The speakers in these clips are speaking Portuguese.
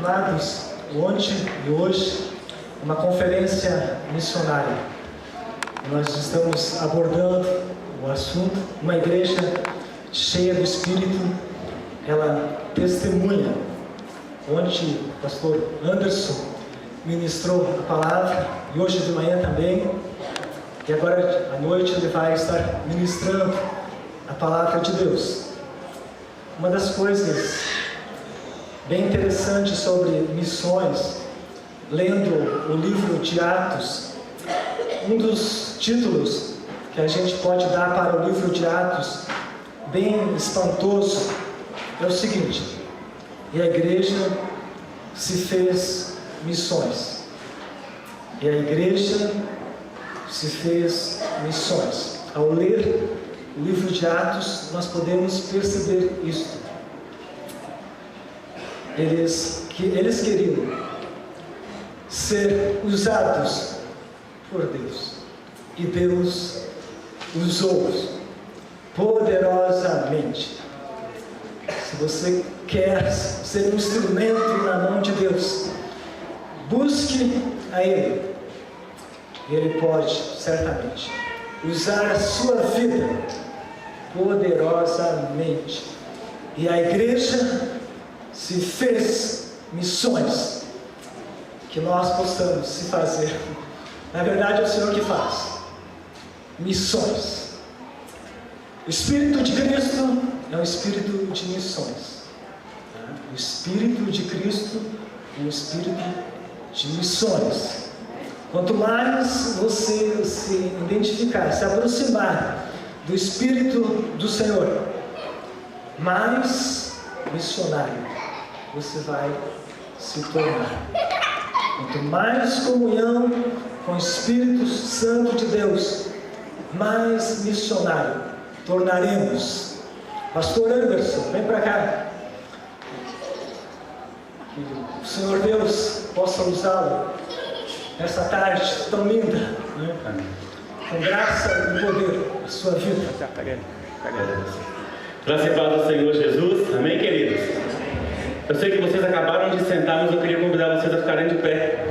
Amados, ontem e hoje, uma conferência missionária. Nós estamos abordando o assunto, uma igreja cheia do Espírito, ela testemunha. Ontem o pastor Anderson ministrou a palavra, e hoje de manhã também, e agora à noite ele vai estar ministrando a palavra de Deus. Uma das coisas bem interessantes sobre missões, lendo o livro de Atos, um dos títulos que a gente pode dar para o livro de Atos, bem espantoso, é o seguinte: e a igreja se fez missões. E a igreja se fez missões. Ao ler o livro de Atos, nós podemos perceber isto. Eles queriam ser usados por Deus, e Deus usou-os poderosamente. Se você quer ser um instrumento na mão de Deus, busque a Ele. Ele pode certamente usar a sua vida poderosamente. E a igreja se fez missões, que nós possamos se fazer. Na verdade é o Senhor que faz missões. O Espírito de Cristo é um espírito de missões. O Espírito de Cristo é um espírito de missões. Quanto mais você se identificar, se aproximar do Espírito do Senhor, mais missionário você vai se tornar. Quanto mais comunhão com o Espírito Santo de Deus, mais missionário tornaremos. Pastor Anderson, vem para cá. Que o Senhor Deus possa usá-lo nessa tarde tão linda, né? Com graça e poder a sua vida. Graça e paz do Senhor Jesus. Amém, queridos? Eu sei que vocês acabaram de sentar, mas eu queria convidar vocês a ficarem de pé.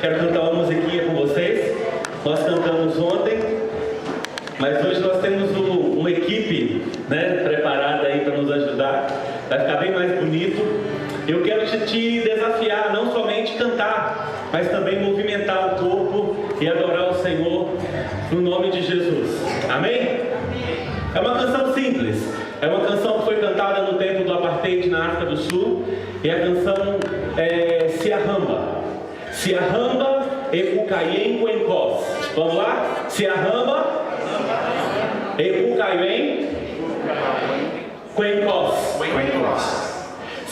Quero cantar uma musiquinha com vocês. Nós cantamos ontem, mas hoje nós temos uma equipe, né, preparada aí para nos ajudar. Vai ficar bem mais bonito. Eu quero te desafiar, não somente cantar, mas também movimentar o corpo e adorar o Senhor no nome de Jesus. Amém? É uma canção simples. É uma canção que foi cantada no tempo do apartheid na África do Sul. E a canção é Siahamba. Siahamba Epukayen Kwenkos. Vamos lá? Siahamba Epukayen Kwenkos.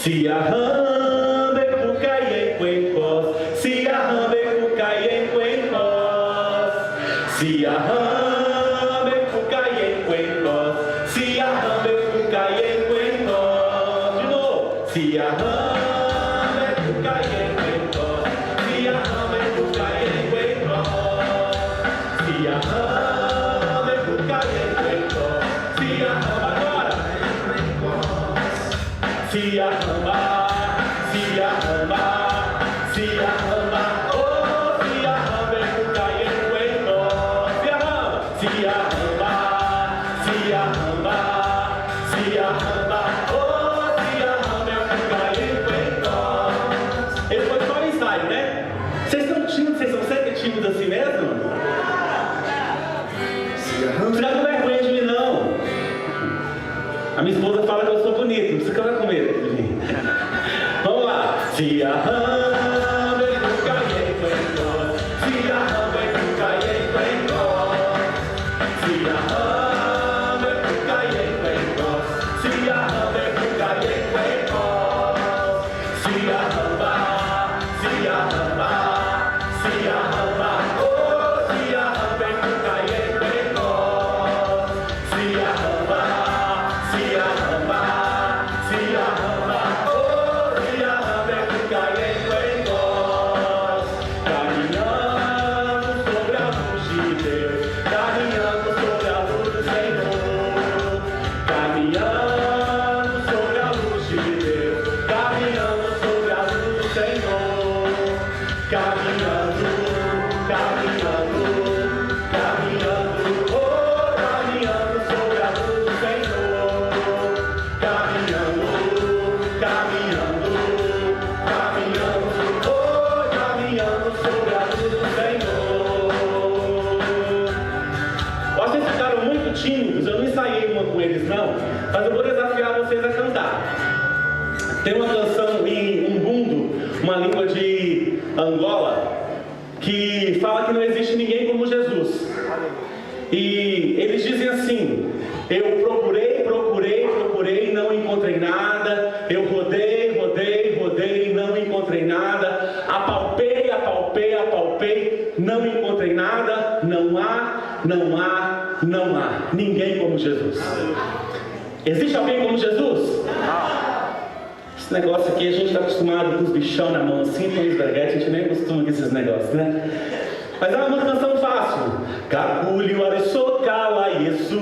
Siahamba Epukayen Kwenkos. Siahamba Epukayen Kwenkos. Siahamba Epukayen Kwenkos. Siahamba Epukayen Kwenkos. De novo. Siahamba Epukayen Kwenkos. Siahamba Epukayen Kwenkos. Siahamba Epukayen Kwenkos. Siahamba agora. Siahamba, Siahamba, Siahamba, oh Siahamba Epukayen Kwenkos. Siahamba, Siahamba, Siahamba, oh Siahamba Epukayen Kwenkos. Esse foi só um ensaio, né? Vocês são tímidos, vocês são sempre tímidos assim mesmo? Não precisa com vergonha de mim não. A minha esposa fala que eu sou bonito, não precisa ficar com medo de mim. Vamos lá. Siahamba Epukayen Kwenkos. Siahamba Epukayen Kwenkos. Siahamba Epukayen Kwenkos. Siahamba Epukayen Kwenkos. Siahamba, Siahamba, Siahamba, oh Siahamba Epukayen Kwenkos. Siahamba, Siahamba, caminhando, caminhando, caminhando, oh, caminhando sobre a luz do Senhor, caminhando, caminhando, caminhando, oh, caminhando sobre a luz do Senhor. Vocês ficaram muito tímidos, eu não ensaiei uma com eles não, mas eu vou desafiar vocês a cantar. Tem uma canção em Umbundo, uma língua de Angola, que fala que não existe ninguém como Jesus. E eles dizem assim: eu procurei, procurei, procurei, não encontrei nada. Eu rodei, rodei, rodei, não encontrei nada. Apalpei, apalpei, apalpei, não encontrei nada. Não há, não há, não há ninguém como Jesus. Existe alguém como Jesus? Esse negócio aqui, a gente está acostumado com os bichão na mão assim, com os berguetes, a gente nem acostuma com esses negócios, né? Mas é uma canção fácil. Kakulio arisokala Yesu,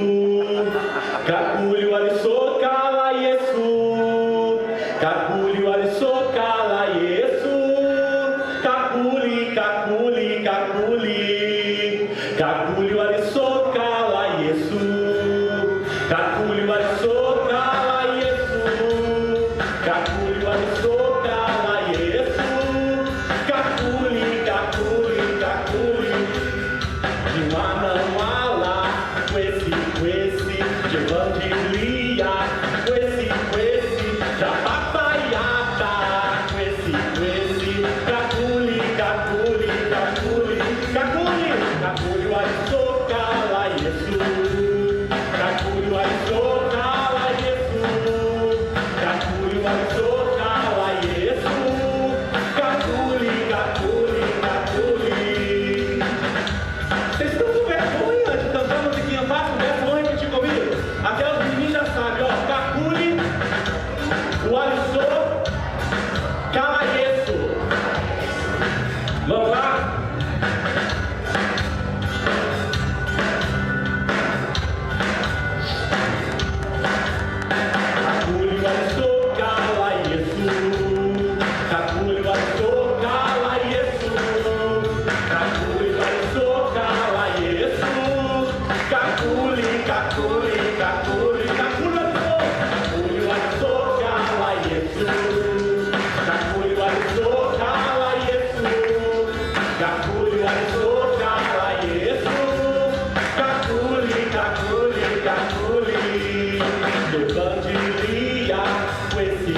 Kakulio arisokala Yesu, Kakulio arisokala Yesu, Kakuli, Kakuli, Kakuli, Kakulio arisokala Yesu, Kakulio arisokala Yesu, Kakuli arisokala Yesu, Kakuli, Kakuli, Kakuli, de Manamala, com esse, de Vandilia, com esse, da papaiata, com esse, Kakuli, Kakuli, Kakuli, Kakuli, Kakuli arisokala Yesu, Kakuli arisokala Yesu, Kakuli arisokala Yesu, Kakuli, Kakuli, Kakuli. Vocês estão com vergonha de cantar musiquinha fácil dessa? Vão repetir comigo? Até os meninos já sabem, ó. Kakuli, o arisokala Yesu. Vamos lá? Kakuli arisokala Yesu, Kakuli arisokala Yesu, Kakuli arisokala Yesu, Kakuli, Kakuli, Kakuli, Kakuli arisokala Yesu, Kakuli arisokala Yesu, Kakuli arisokala Yesu, Kakuli, Kakuli, Kakuli, do Vandilia, com esse,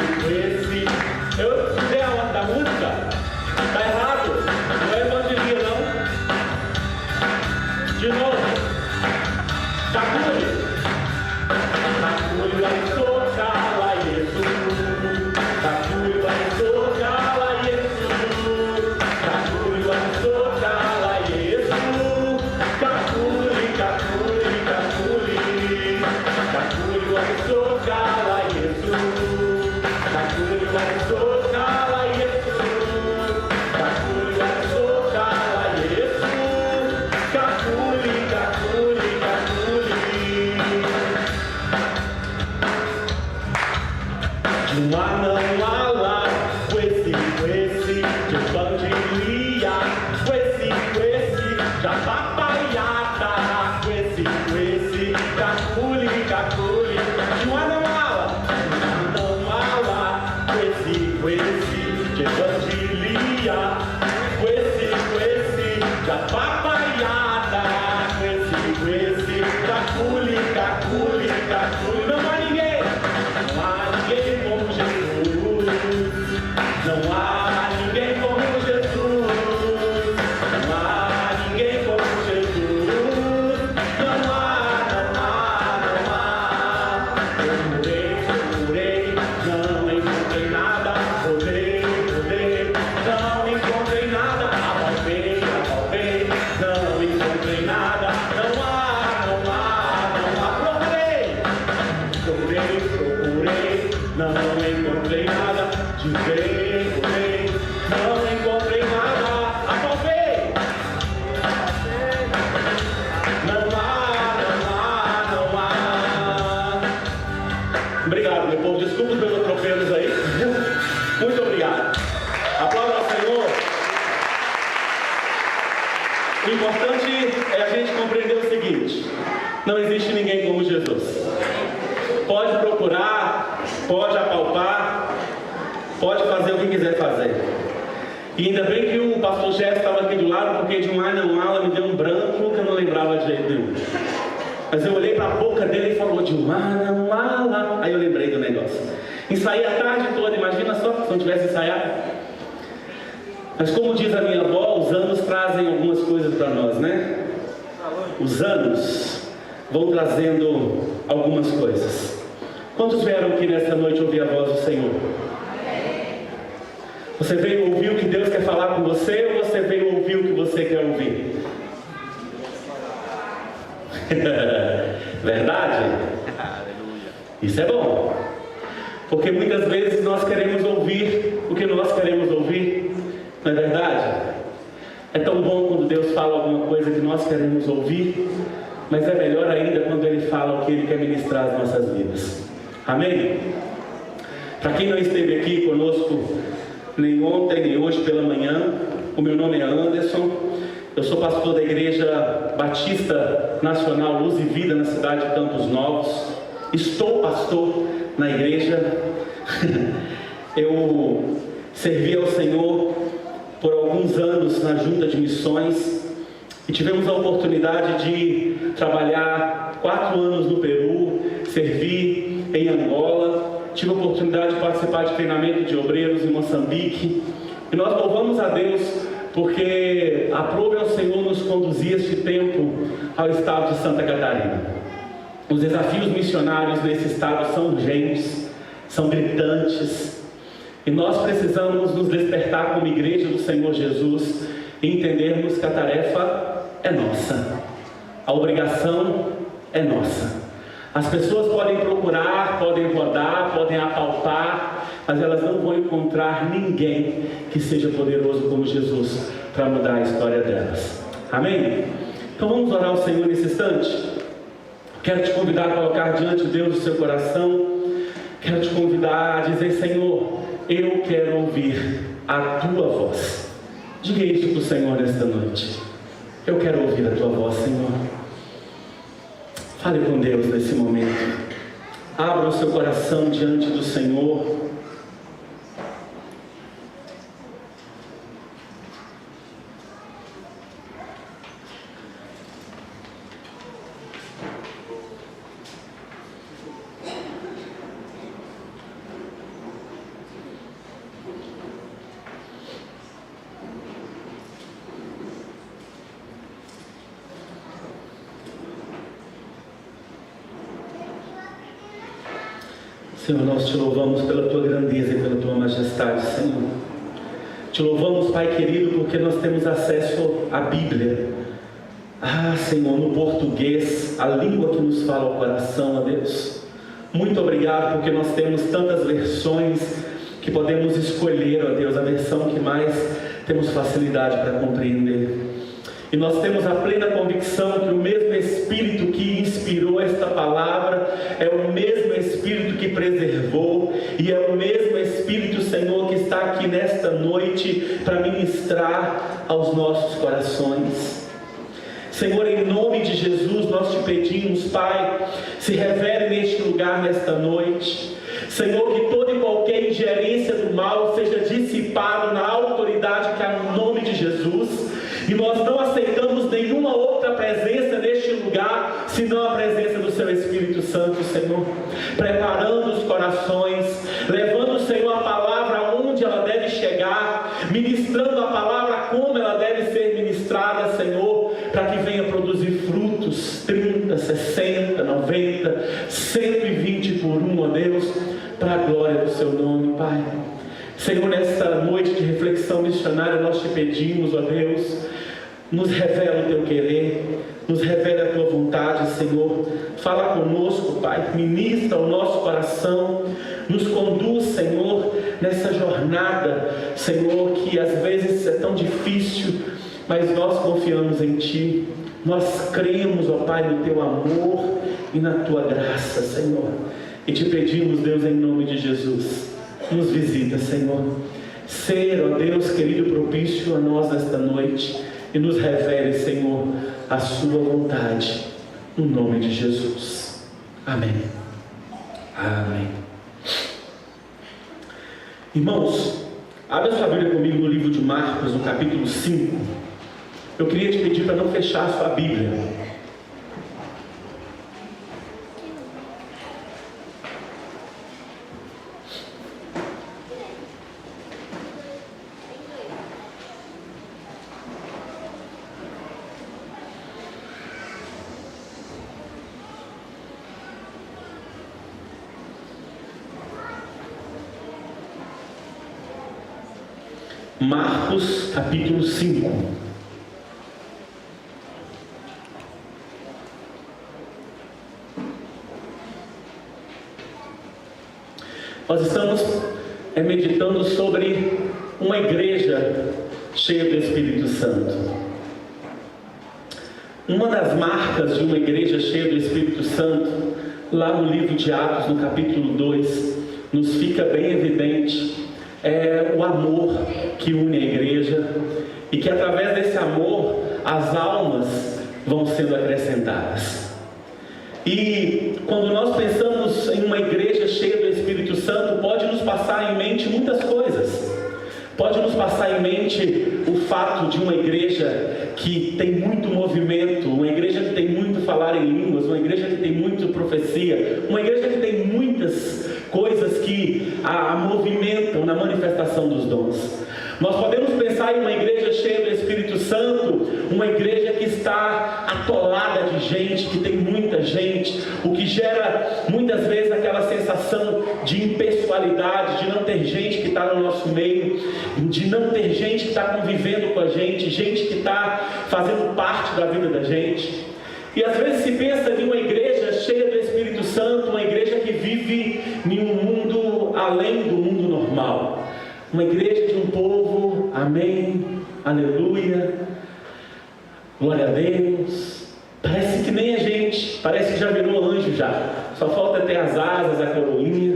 eu dei a ordem da música, tá errado, não é Vandilia não, de novo, Kakuli, Kakuli arisokala Yesu, Kakuli arisokala Yesu, Kakuli arisokala Yesu, Kakuli, Kakuli, Kakuli, Kakuli arisokala Yesu, Kakuli arisokala Yesu, Kakuli arisokala Yesu, Kakuli, Kakuli, Kakuli. De Manamala, com esse, de Vandilia, com esse, da papaiata, com esse, Kakuli, Kakuli, de Manamala, com esse, de Vandilia, com esse, da papaiata, com esse, Kakuli, Kakuli, Kakuli, não há ninguém como Jesus, não há ninguém como Jesus, não há ninguém como Jesus, O importante é a gente compreender o seguinte: não existe ninguém como Jesus. Pode procurar, pode apalpar, pode fazer o que quiser fazer. E ainda bem que o pastor Gerson estava aqui do lado, porque de um ar não ala me deu um branco que eu não lembrava de jeito nenhum. Mas eu olhei para a boca dele e falou de um ar não ala. Aí eu lembrei do negócio. Ensaiei a tarde toda, imagina só se não tivesse ensaiado. Mas como diz a minha avó, os anos trazem algumas coisas para nós, né? Os anos vão trazendo algumas coisas. Quantos vieram aqui nessa noite ouvir a voz do Senhor? Você veio ouvir o que Deus quer falar com você, ou você veio ouvir o que você quer ouvir? Verdade? Isso é bom. Porque muitas vezes nós queremos ouvir o que nós queremos ouvir. Não é verdade? É tão bom quando Deus fala alguma coisa que nós queremos ouvir, mas é melhor ainda quando Ele fala o que Ele quer ministrar às nossas vidas. Amém? Para quem não esteve aqui conosco nem ontem nem hoje pela manhã, o meu nome é Anderson, eu sou pastor da Igreja Batista Nacional Luz e Vida na cidade de Campos Novos. Estou pastor na igreja. Eu servi ao Senhor por alguns anos na junta de missões e tivemos a oportunidade de trabalhar 4 anos no Peru, servir em Angola, tive a oportunidade de participar de treinamento de obreiros em Moçambique, e nós louvamos a Deus porque aprove ao Senhor nos conduzir este tempo ao estado de Santa Catarina. Os desafios missionários nesse estado são urgentes, são gritantes, e nós precisamos nos despertar como igreja do Senhor Jesus e entendermos que a tarefa é nossa, a obrigação é nossa. As pessoas podem procurar, podem rodar, podem apalpar, mas elas não vão encontrar ninguém que seja poderoso como Jesus para mudar a história delas. Amém? Então vamos orar ao Senhor nesse instante. Quero te convidar a colocar diante de Deus o seu coração. Quero te convidar a dizer: Senhor, eu quero ouvir a tua voz. Diga isso para o Senhor nesta noite. Eu quero ouvir a tua voz, Senhor. Fale com Deus nesse momento. Abra o seu coração diante do Senhor. Senhor, nós te louvamos pela tua grandeza e pela tua majestade, Senhor. Te louvamos, Pai querido, porque nós temos acesso à Bíblia. Senhor, no português, a língua que nos fala ao coração, ó Deus. Muito obrigado, porque nós temos tantas versões que podemos escolher, ó Deus, a versão que mais temos facilidade para compreender. E nós temos a plena convicção que o mesmo Espírito que inspirou esta palavra é o mesmo Espírito que preservou, e é o mesmo Espírito, Senhor, que está aqui nesta noite para ministrar aos nossos corações. Senhor, em nome de Jesus, nós te pedimos, Pai, se revele neste lugar nesta noite. Senhor, que toda e qualquer ingerência do mal seja dissipado na autoridade que há no nome de Jesus. E nós não aceitamos nenhuma outra presença neste lugar, senão a presença do Seu Espírito Santo, Senhor. Preparando os corações, levando, Senhor, a palavra onde ela deve chegar, ministrando a palavra como ela deve ser ministrada, Senhor, para que venha produzir frutos, 30, 60, 90, 120 por um, ó Deus, para a glória do Seu nome, Pai. Senhor, nesta noite de reflexão missionária, nós te pedimos, ó Deus, nos revela o teu querer, nos revela a tua vontade, Senhor. Fala conosco, Pai, ministra o nosso coração, nos conduz, Senhor, nessa jornada, Senhor, que às vezes é tão difícil, mas nós confiamos em Ti. Nós cremos, ó Pai, no teu amor e na tua graça, Senhor. E te pedimos, Deus, em nome de Jesus, nos visita, Senhor. Ser, ó Deus querido, propício a nós nesta noite. e nos revele, Senhor, a sua vontade, no nome de Jesus. Amém. Amém. Irmãos, abra sua Bíblia comigo no livro de Marcos, no capítulo 5. Eu queria te pedir para não fechar a sua Bíblia. Marcos capítulo 5. Nós estamos meditando sobre uma igreja cheia do Espírito Santo. Uma das marcas de uma igreja cheia do Espírito Santo, lá no livro de Atos, no capítulo 2, nos fica bem evidente. É o amor que une a igreja, e que através desse amor as almas vão sendo acrescentadas. E quando nós pensamos em uma igreja cheia do Espírito Santo, pode nos passar em mente muitas coisas. Pode nos passar em mente o fato de uma igreja que tem muito movimento, uma igreja que tem muito falar em línguas, uma igreja que tem muito profecia, uma igreja que tem muitas coisas que a movimentam na manifestação dos dons. Nós podemos pensar em uma igreja cheia do Espírito Santo, uma igreja que está atolada de gente, que tem muita gente, o que gera muitas vezes aquela sensação de impessoalidade, de não ter gente que está no nosso meio, de não ter gente que está convivendo com a gente que está fazendo parte da vida da gente. E às vezes se pensa em uma igreja cheia do Espírito Santo, uma igreja que vive em um mundo além do mundo normal. Uma igreja de um povo, amém, aleluia, glória a Deus. Parece que nem a gente, parece que já virou anjo já. Só falta ter as asas, a coroinha.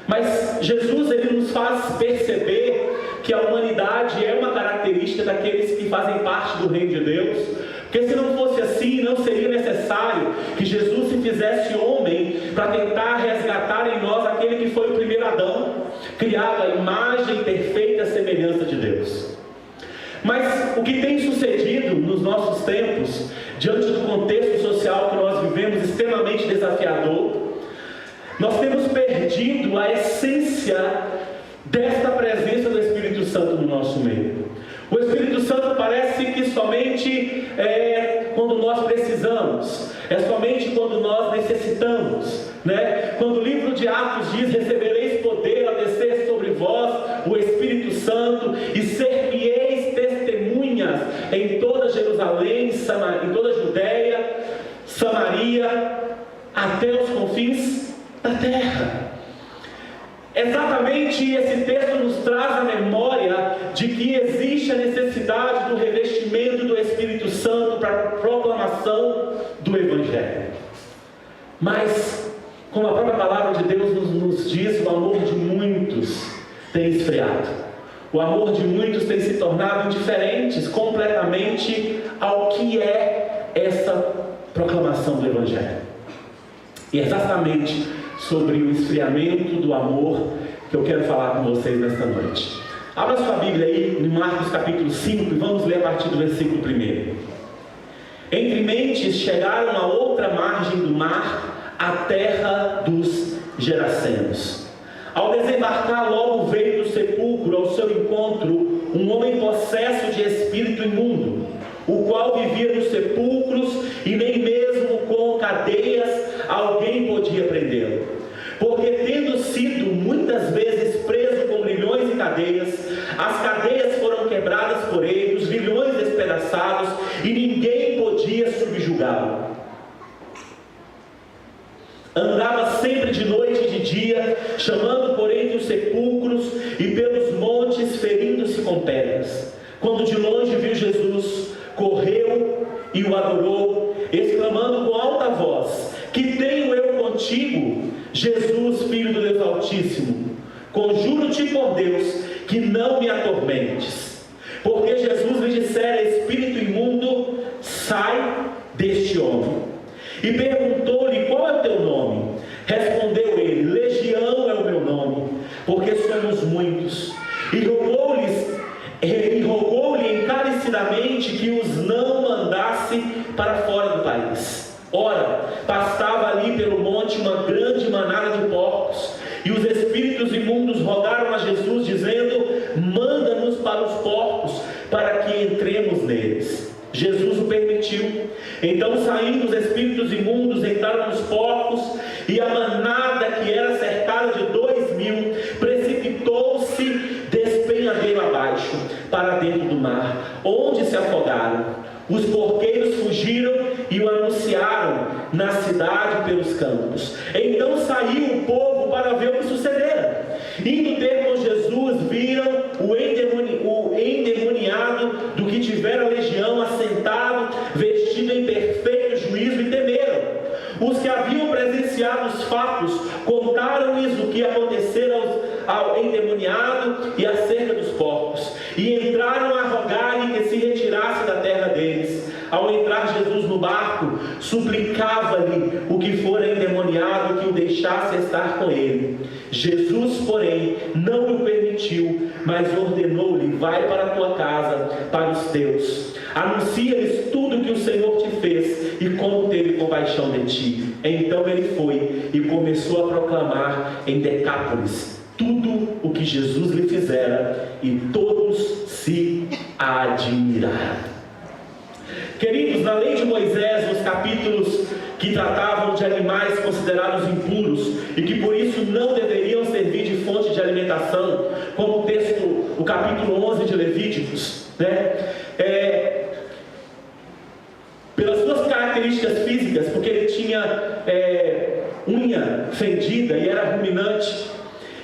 Mas Jesus, ele nos faz perceber que a humanidade é uma característica daqueles que fazem parte do reino de Deus. Porque se não fosse assim, não seria necessário que Jesus se fizesse homem para tentar resgatar em nós aquele que foi o primeiro Adão, criado à imagem e perfeita semelhança de Deus. Mas o que tem sucedido nos nossos tempos, diante do contexto social que nós vivemos, extremamente desafiador, nós temos perdido a essência desta presença do Espírito Santo no nosso meio. O Espírito Santo parece que somente quando nós precisamos, é somente quando nós necessitamos, né? Quando o livro de Atos diz: recebereis poder a descer sobre vós o Espírito Santo, e ser-me-eis testemunhas em toda Jerusalém, em toda a Judéia, Samaria, até os confins da terra. Exatamente esse texto nos traz a memória de que existe a necessidade do revestimento do Espírito Santo para a proclamação do Evangelho. Mas, como a própria palavra de Deus nos diz, o amor de muitos tem esfriado. O amor de muitos tem se tornado indiferentes completamente ao que é essa proclamação do Evangelho. E exatamente sobre o esfriamento do amor que eu quero falar com vocês nesta noite. Abra sua Bíblia aí em Marcos capítulo 5 e vamos ler a partir do versículo 1. Entre mentes chegaram a outra margem do mar, a terra dos Gerasenos. Ao desembarcar, logo veio do sepulcro ao seu encontro um homem possesso de espírito imundo, o qual vivia nos sepulcros e nem mesmo com cadeias alguém podia prendê-lo. Porque tendo sido muitas vezes preso com grilhões e cadeias, as cadeias foram quebradas por ele, os grilhões despedaçados, e ninguém podia subjugá-lo. Andava sempre de noite e de dia, chamando por entre os sepulcros e pelos montes, ferindo-se com pedras. Quando de longe viu Jesus, correu e o adorou, exclamando com alta voz: que tenho eu contigo, Jesus, Filho do Deus Altíssimo? Conjuro-te por Deus que não me atormentes. Porque Jesus lhe dissera: Espírito expressamente que os não mandasse para fora do país. Ora, pastava ali pelo monte uma grande manada de porcos, e os espíritos imundos rogaram a Jesus, dizendo: manda-nos para os porcos, para que entremos neles. Jesus o permitiu. Então, saindo os espíritos imundos, entraram nos porcos, e a manada, que era cercada de 2.000, precipitou-se despenhadeiro abaixo, para dentro do mar, onde se afogaram. Os porqueiros fugiram e o anunciaram na cidade pelos campos. Então saiu o povo para ver o que sucedera. Indo ter com Jesus, viram o endemoniado do que tivera legião assentado, vestido em perfeito juízo, e temeram. Os que haviam presenciado os fatos contaram-lhes o que acontecera ao endemoniado e acerca dos porcos, e entraram a rogar-lhe que se retirasse da terra deles. Ao entrar Jesus no barco, suplicava-lhe o que fora endemoniado que o deixasse estar com ele. Jesus, porém, não o permitiu, mas ordenou-lhe: vai para a tua casa, para os teus. Anuncia-lhes tudo o que o Senhor te fez e como teve compaixão de ti. Então ele foi e começou a proclamar em Decápolis tudo o que Jesus lhe fizera, e todos se admiraram. Queridos, na lei de Moisés, nos capítulos que tratavam de animais considerados impuros e que por isso não deveriam servir de fonte de alimentação, como o texto, o capítulo 11 de Levíticos, pelas suas características físicas, porque ele tinha unha fendida e era ruminante,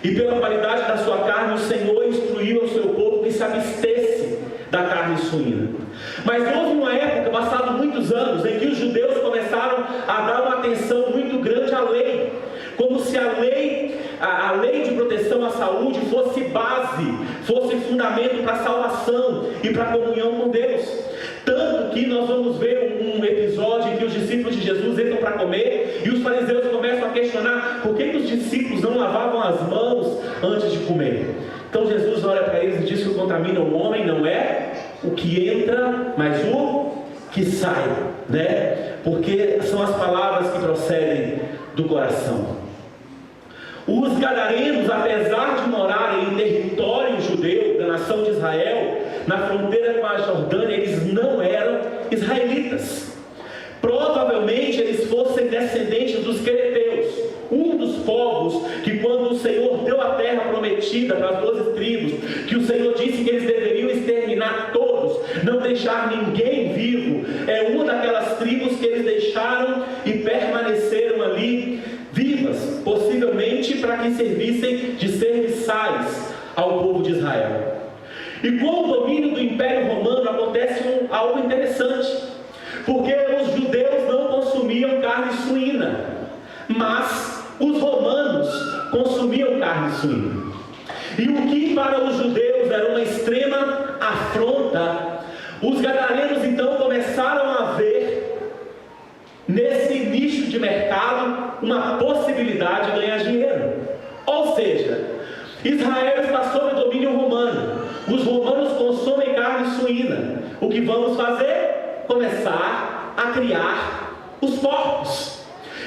e pela qualidade da sua carne, o Senhor instruiu ao seu povo que se abstesse da carne suína. Mas houve uma época, passados muitos anos, em que os judeus começaram a dar uma atenção muito grande à lei, como se a lei de proteção à saúde fosse base, fosse fundamento para a salvação e para a comunhão com Deus. Tanto que nós vamos ver um episódio em que os discípulos de Jesus entram para comer e os fariseus começam a questionar por que os discípulos não lavavam as mãos antes de comer. Então Jesus olha para eles e diz que o que contamina o homem não é o que entra, mas o que sai, porque são as palavras que procedem do coração. Os gadarenos, apesar de morarem em território judeu da nação de Israel, na fronteira com a Jordânia, eles não eram israelitas. Provavelmente eles fossem descendentes dos quereteus, um dos povos que, quando o Senhor deu a terra prometida para as 12 tribos, que o Senhor disse que eles deveriam exterminar todos, não deixar ninguém vivo, é uma daquelas tribos que eles deixaram e permaneceram ali vivas, possivelmente para que servissem de serviçais ao povo de Israel. E com o domínio do Império Romano acontece algo interessante, porque os judeus não consumiam carne suína, mas os romanos consumiam carne suína. E o que para os judeus era uma extrema afronta, os gadarenos então começaram a ver nesse nicho de mercado uma possibilidade de ganhar dinheiro. Ou seja, Israel está sob domínio romano, os romanos consomem carne suína. O que vamos fazer? Começar a criar os porcos.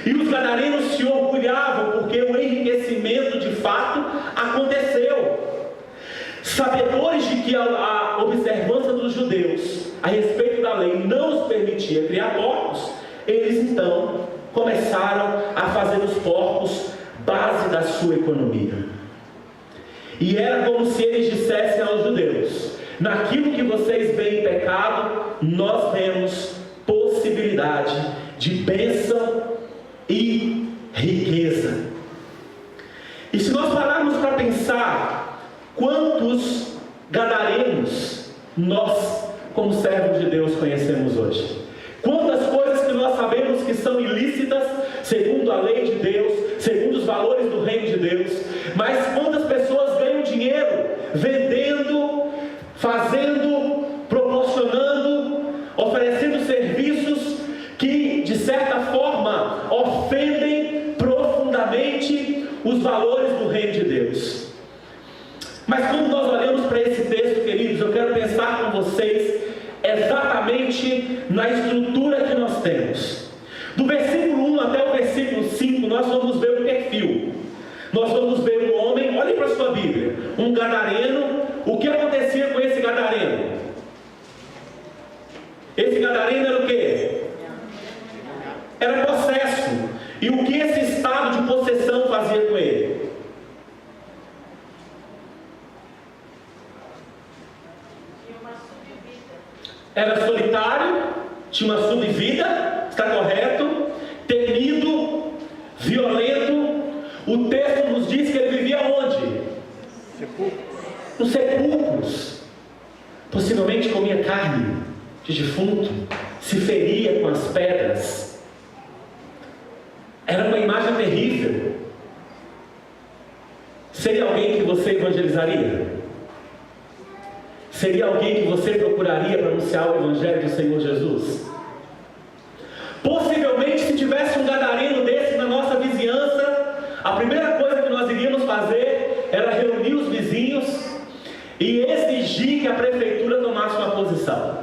E os gadarenos se orgulhavam porque o enriquecimento de fato aconteceu. Sabedores de que a observância dos judeus a respeito da lei não os permitia criar porcos, eles então começaram a fazer os porcos base da sua economia. E era como se eles dissessem aos judeus: naquilo que vocês veem em pecado, nós vemos possibilidade de bênção e riqueza. E se nós pararmos para pensar, quantos gadarenos nós, como servos de Deus, conhecemos hoje? Quantas coisas que nós sabemos que são ilícitas, segundo a lei de Deus, segundo os valores do reino de Deus, mas quantas pessoas ganham dinheiro vendendo, fazendo, proporcionando, oferecendo serviços que, de certa forma, ofendem profundamente os valores do reino de Deus. Mas quando nós olhamos para esse texto, queridos, eu quero pensar com vocês, é basicamente na estrutura que nós temos. Do versículo 1 até o versículo 5, nós vamos ver o perfil. Nós vamos ver um homem, olhem para a sua Bíblia, um gadareno. O que acontecia com esse gadareno? Esse gadareno era o quê? Era possesso. E o que esse estado de possessão fazia com ele? Era solitário, tinha uma subvida, está correto? Temido, violento. O texto nos diz que ele vivia onde? Nos sepulcros. Possivelmente comia carne de defunto, se feria com as pedras. Era uma imagem terrível. Seria alguém que você evangelizaria? Seria alguém que você procuraria para anunciar o Evangelho do Senhor Jesus? Possivelmente, se tivesse um gadareno desse na nossa vizinhança, a primeira coisa que nós iríamos fazer era reunir os vizinhos e exigir que a prefeitura tomasse uma posição,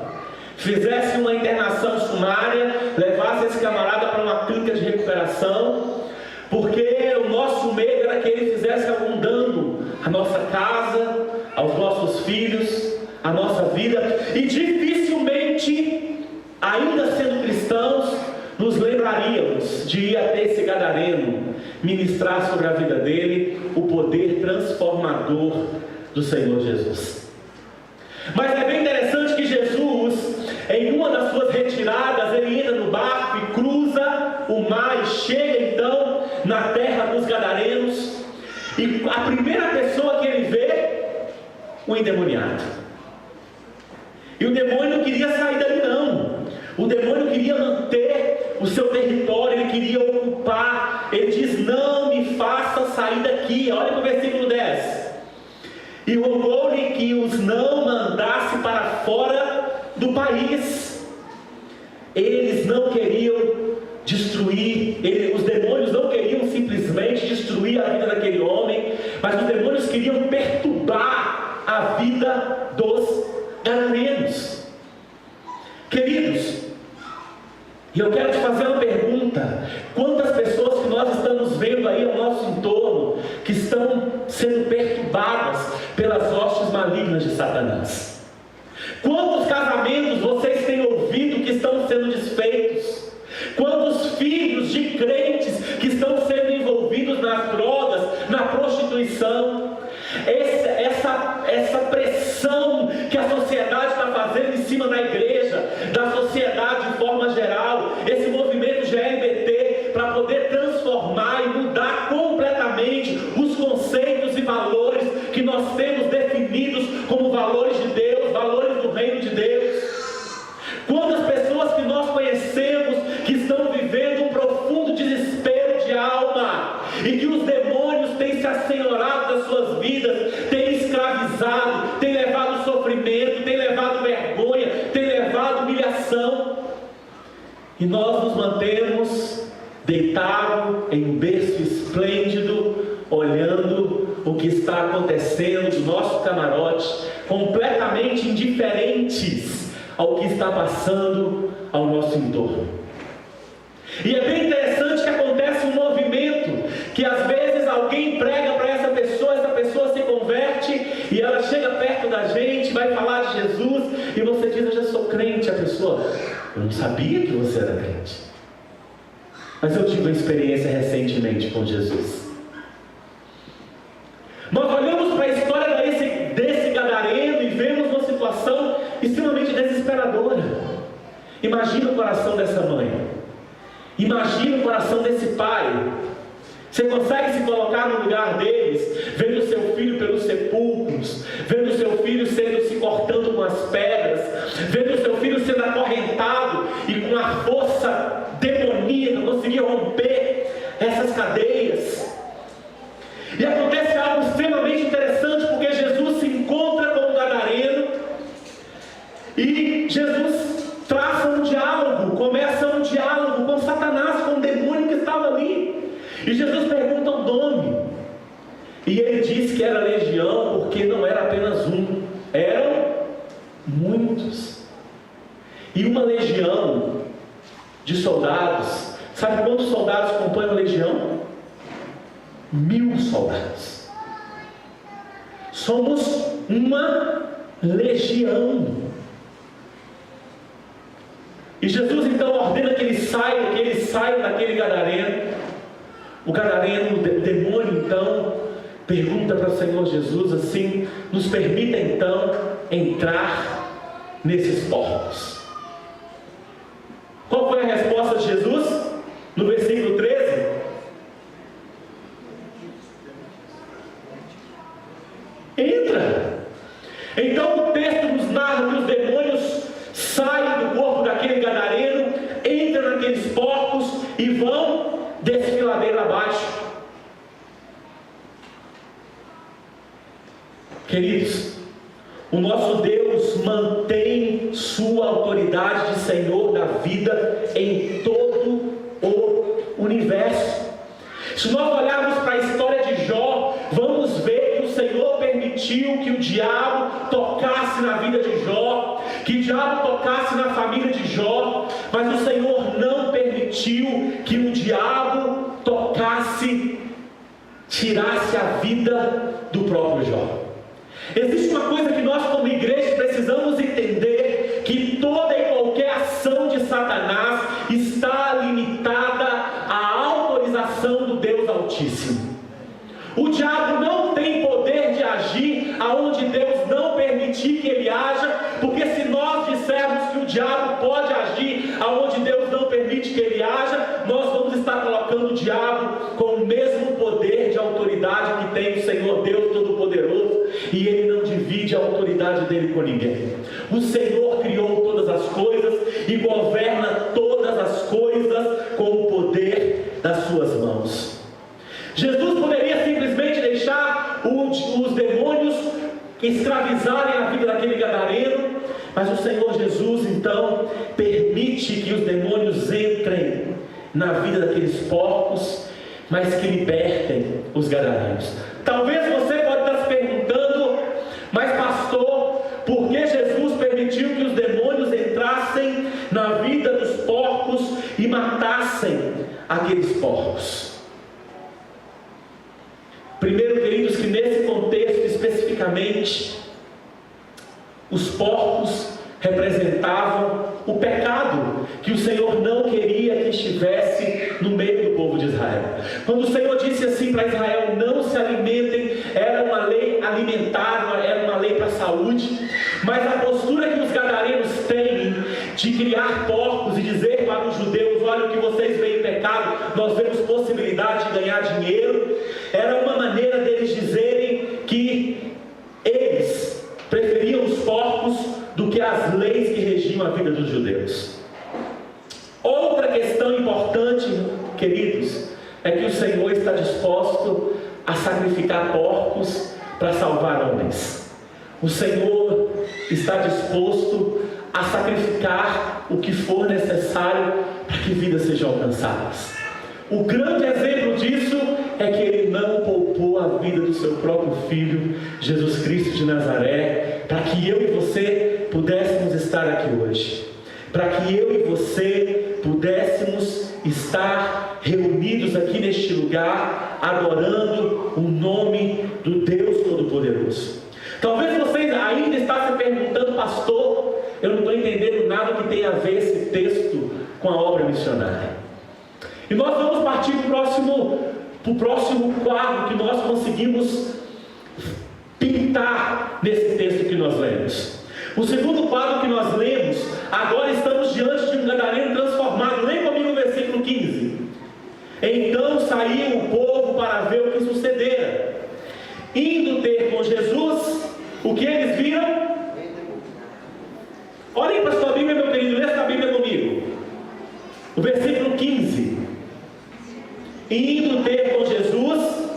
fizesse uma internação sumária, levasse esse camarada para uma clínica de recuperação, porque o nosso medo era que ele fizesse algum dano à nossa casa, aos nossos filhos, à nossa vida, e dificilmente, ainda sendo cristãos, nos lembraríamos de ir até esse gadareno, ministrar sobre a vida dele o poder transformador do Senhor Jesus. Mas é bem interessante que Jesus, em uma das suas retiradas, ele entra no barco e cruza o mar e chega então na terra dos gadarenos, e a primeira pessoa que ele vê, o endemoniado. E o demônio não queria sair dali não. O demônio queria manter o seu território, ele queria ocupar. Ele diz: não me faça sair daqui. Olha para o versículo 10. E rogou-lhe que os não mandasse para fora do país. Eles não queriam destruir, os demônios não queriam simplesmente destruir a vida daquele homem, mas os demônios queriam perturbar a vida dos gadarenos. Queridos, e eu quero te fazer uma pergunta: quantas pessoas que nós estamos vendo aí ao nosso entorno que estão sendo perturbadas pelas hostes malignas de Satanás? Quantos casamentos vocês têm ouvido que estão sendo desfeitos? Quantos filhos de crentes que estão sendo envolvidos nas drogas, na prostituição? Essa pressão que a sociedade está fazendo em cima da igreja, da sociedade de forma geral, esse movimento GLBT, para poder transformar e mudar completamente os conceitos e valores que nós temos definidos como valores de Deus, valores do reino de Deus. Quantas pessoas que nós conhecemos que estão vivendo um profundo desespero de alma, e que os demônios têm se assenhorado das suas vidas, têm escravizado, têm levado sofrimento, têm levado vergonha, têm levado humilhação, e nós nos mantemos deitados em um berço esplêndido, olhando o que está acontecendo do nosso camarote, completamente indiferentes ao que está passando ao nosso entorno. E é bem interessante que acontece um movimento, que às vezes alguém prega para essa pessoa se converte, e ela chega perto da gente, vai falar de Jesus, e você diz: eu já sou crente. A pessoa: eu não sabia que você era crente, mas eu tive uma experiência recentemente com Jesus. Nós olhamos para a história desse gadareno e vemos uma situação extremamente desesperadora. Imagina o coração dessa mãe, imagina o coração desse pai. Você consegue se colocar no lugar deles, vendo o seu filho pelos sepulcros, vendo o seu filho se cortando com as pedras, vendo o seu filho sendo acorrentado e com a força demoníaca conseguir romper essas cadeias? E acontece algo extremamente interessante, porque Jesus se encontra com o gadareno e Jesus traça um diálogo, começa um diálogo com Satanás, com o demônio que estava ali. E Jesus pergunta o nome, e ele diz que era legião, porque não era apenas um, eram muitos. E uma legião de soldados, sabe quantos soldados compõem uma legião? 1000 soldados. Somos uma legião. E Jesus então ordena que eles saiam daquele gadareno. O gadareno, o demônio então pergunta para o Senhor Jesus assim: nos permita então entrar nesses porcos. Qual foi a resposta de Jesus? No versículo 13: entra. Então o texto nos narra que os demônios saem do corpo daquele gadareno, entram naqueles porcos e vão desfiladeira abaixo. Queridos, o nosso Deus mantém sua autoridade de Senhor da vida em todo o universo. Se nós olharmos para a história de Jó, vamos ver que o Senhor permitiu que o diabo tocasse na vida de Jó, que o diabo tocasse na família de Jó, mas o Senhor não permitiu que o diabo tocasse, tirasse a vida do próprio Jó. Existe uma coisa que nós como igreja precisamos entender, que toda e qualquer ação de Satanás está limitada à autorização do Deus Altíssimo. O diabo não tem poder de agir aonde Deus não permitir que ele haja, porque se nós dissermos que o diabo pode agir aonde Deus não permite que ele haja, nós vamos estar colocando o diabo com o mesmo poder de autoridade que tem o Senhor Deus Todo-Poderoso, e ele não divide a autoridade dele com ninguém. O Senhor criou todas as coisas e governa todas as coisas com o poder das suas mãos. Jesus poderia simplesmente deixar os demônios escravizarem a vida daquele gadareno, mas o Senhor Jesus então permite que os demônios entrem na vida daqueles porcos, mas que libertem os gadarenos. Talvez você pode estar se perguntando: mas pastor, por que Jesus permitiu que os demônios entrassem na vida dos porcos e matassem aqueles porcos? Primeiro, queridos, que nesse contexto especificamente, os porcos representavam o pecado que o Senhor não queria que estivesse no meio do povo de Israel. Quando o Senhor disse assim para Israel: não se alimentem, era uma lei alimentar, era uma lei para a saúde, mas a postura que os gadarenos têm de criar porcos e dizer para os judeus: olha, o que vocês veem em pecado, nós vemos possibilidade de ganhar dinheiro, era uma maneira deles dizerem que eles preferiam os porcos do que as leis que regiam a vida dos judeus. Outra questão importante, queridos, é que o Senhor está disposto a sacrificar porcos para salvar homens. O Senhor está disposto a sacrificar o que for necessário para que vidas sejam alcançadas. O grande exemplo disso é que Ele não poupou a vida do seu próprio Filho, Jesus Cristo de Nazaré, para que eu e você pudéssemos estar aqui hoje, para que eu e você pudéssemos estar reunidos aqui neste lugar, adorando o nome do Deus Todo-Poderoso. Talvez você ainda está se perguntando: pastor, eu não estou entendendo nada que tem a ver esse texto com a obra missionária. E nós vamos partir para o próximo quadro que nós conseguimos pintar nesse texto que nós lemos. O segundo quadro que nós lemos, agora estamos diante de um gadareno transformado. Leia comigo o versículo 15. Então saiu o povo para ver o que sucedera. Indo ter com Jesus, o que eles viram? Olhem para a sua Bíblia, meu querido, lê essa Bíblia comigo. O versículo 15. Indo ter com Jesus,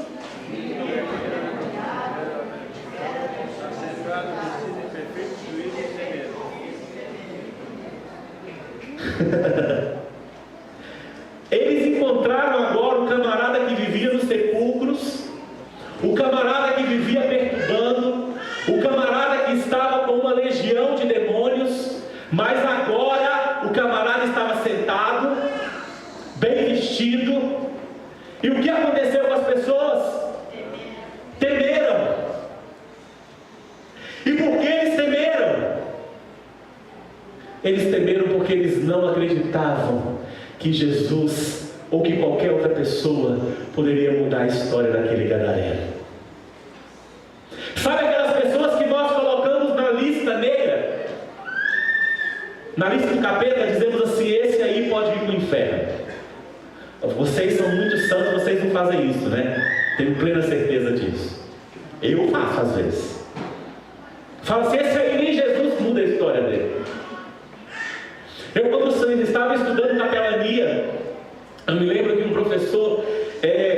eles encontraram agora o camarada que vivia nos sepulcros, o camarada que vivia perturbando, o camarada que estava com uma legião de demônios, mas agora agora o camarada estava sentado, bem vestido, e o que aconteceu com as pessoas? Temeram. E por que eles temeram? Eles temeram porque eles não acreditavam que Jesus ou que qualquer outra pessoa poderia mudar a história daquele gadareno. Sabe aquelas pessoas que nós colocamos na lista negra? Na lista do capeta, dizemos assim: esse aí pode ir para o inferno. Vocês são muito santos, vocês não fazem isso, né? Tenho plena certeza disso. Eu faço às vezes. Fala assim: esse aí nem Jesus muda a história dele. Eu, quando estava estudando capelania, eu me lembro que um professor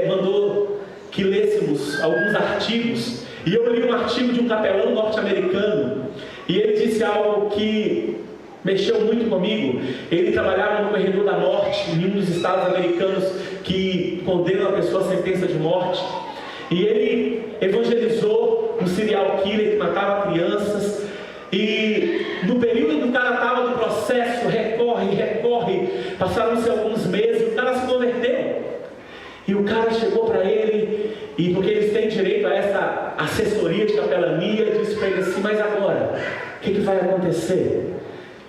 mandou que lêssemos alguns artigos, e eu li um artigo de um capelão norte-americano, e ele disse algo que mexeu muito comigo. Ele trabalhava no Corredor da Norte, em um dos estados americanos que condenam a pessoa à sentença de morte, e ele evangelizou um serial killer que matava crianças. E no período que o cara estava no processo, recorre, passaram-se alguns meses, o cara se converteu. E o cara chegou para ele, e porque eles têm direito a essa assessoria de capelania, disse para ele assim: mas agora, o que vai acontecer?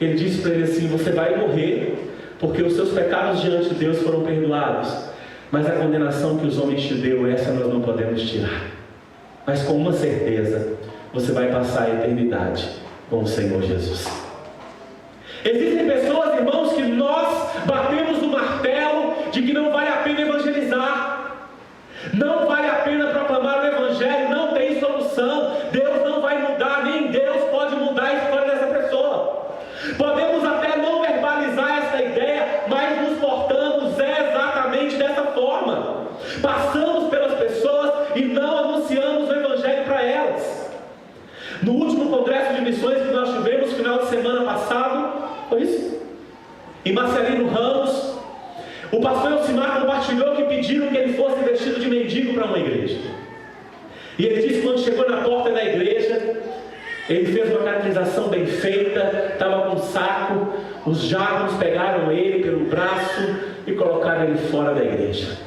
Ele disse para ele assim: você vai morrer, porque os seus pecados diante de Deus foram perdoados, mas a condenação que os homens te deu, essa nós não podemos tirar. Mas com uma certeza, você vai passar a eternidade com o Senhor Jesus. Existem pessoas, irmãos, que nós batemos no martelo de que não vale a pena evangelizar, não vale a pena proclamar o Evangelho, não tem solução, Deus não vai mudar, nem Deus pode mudar a história dessa pessoa. Podemos até não verbalizar essa ideia, mas nos portamos exatamente dessa forma. Passamos pelas pessoas e não anunciamos o Evangelho para elas. No último congresso de missões que nós tivemos, final de semana passado, foi isso? Em Marcelino Ramos, o pastor Elcimar compartilhou que pediram que ele fosse vestido de mendigo para uma igreja. E ele disse que quando chegou na porta da igreja, ele fez uma caracterização bem feita, estava com um saco, os diáconos pegaram ele pelo braço e colocaram ele fora da igreja.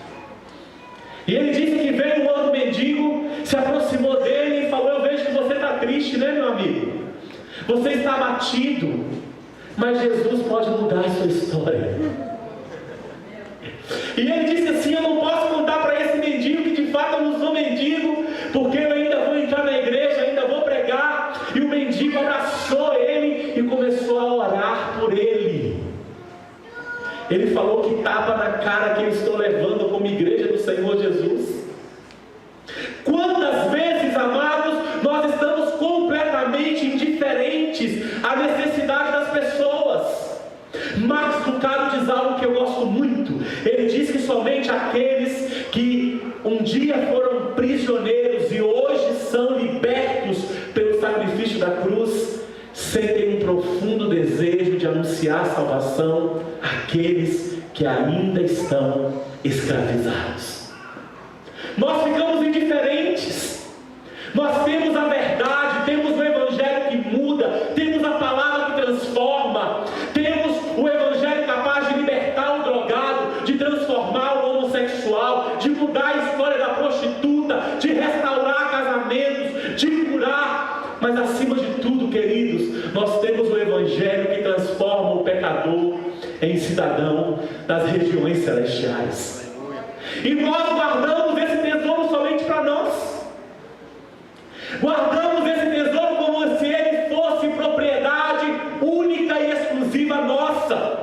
E ele disse que veio um outro mendigo, se aproximou dele e falou: eu vejo que você está triste, né, meu amigo? Você está abatido, mas Jesus pode mudar a sua história. E ele disse assim: eu não posso contar para esse mendigo que de fato eu não sou mendigo, porque eu ainda vou entrar na igreja, ainda vou pregar. E o mendigo abraçou ele e começou a orar por ele. Ele falou que tapa na cara que eu estou levando como igreja do Senhor Jesus. Quantas vezes, amados, nós estamos completamente indiferentes à necessidade das pessoas? Max Lucado diz algo que eu gosto muito. Ele diz que somente aqueles que um dia foram prisioneiros e hoje são libertos pelo sacrifício da cruz, sentem um profundo desejo de anunciar a salvação àqueles que ainda estão escravizados. Nós ficamos indiferentes. Nós temos a verdade, temos o Evangelho que muda, temos a palavra que transforma, temos o Evangelho capaz de libertar o drogado, de transformar o homossexual, de mudar a história da prostituta, de restaurar casamentos, de curar. Mas acima de tudo, queridos, nós temos o Evangelho que transforma o pecador em cidadão das regiões celestiais. E nós guardamos esse tesouro somente para nós. Guardamos esse tesouro como se ele fosse propriedade única e exclusiva nossa.